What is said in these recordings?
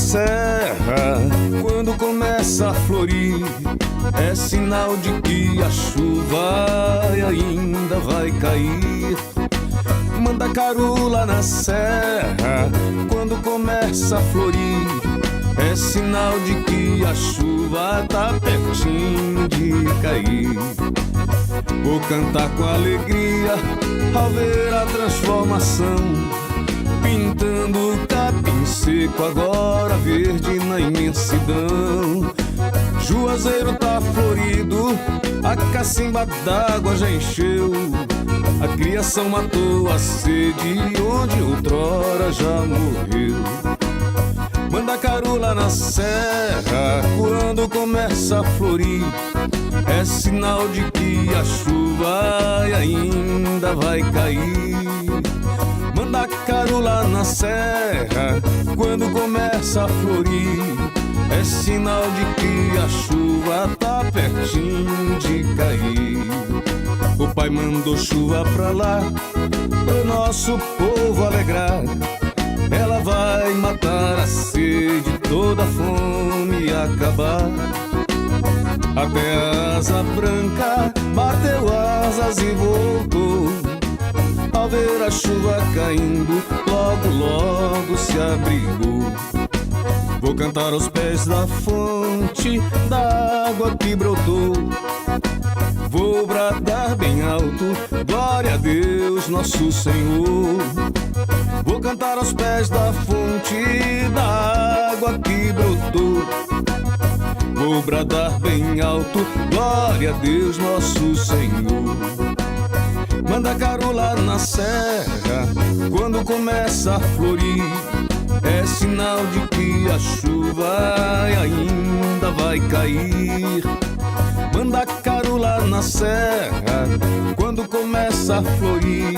serra, quando começa a florir, é sinal de que a chuva ainda vai cair. Mandacaru lá na serra, quando começa a florir, é sinal de que a chuva tá pertinho de cair. Vou cantar com alegria ao ver a transformação, pintando o capim seco agora verde na imensidão. Juazeiro tá florido, a cacimba d'água já encheu, a criação matou a sede onde outrora já morreu. Mandacaru lá na serra, quando começa a florir, é sinal de que a chuva ainda vai cair. Mandacaru lá na serra, quando começa a florir, é sinal de que a chuva tá pertinho de cair. O pai mandou chuva pra lá, pro nosso povo alegrar. Ela vai matar a sede, toda a fome acabar. Até a asa branca bateu asas e voltou. Ao ver a chuva caindo, logo, logo se abrigou. Vou cantar aos pés da fonte da água que brotou. Vou bradar bem alto, glória a Deus, nosso Senhor. Vou cantar aos pés da fonte da água que brotou. Vou bradar bem alto, glória a Deus, nosso Senhor. Mandacaru lá na serra, quando começa a florir, é sinal de que a chuva ainda vai cair. Mandacaru lá na serra, quando começa a florir,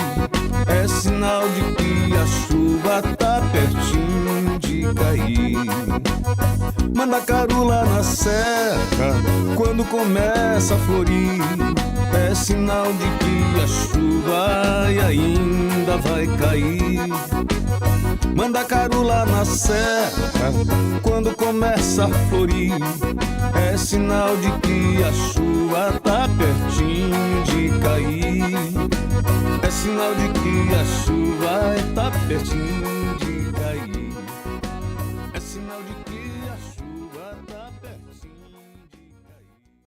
é sinal de que a chuva tá pertinho de cair. Mandacaru lá na serra, quando começa a florir, é sinal de que a chuva ainda vai cair. Mandacaru lá na serra, quando começa a florir, é sinal de que a chuva tá pertinho de cair. É sinal de que a chuva tá pertinho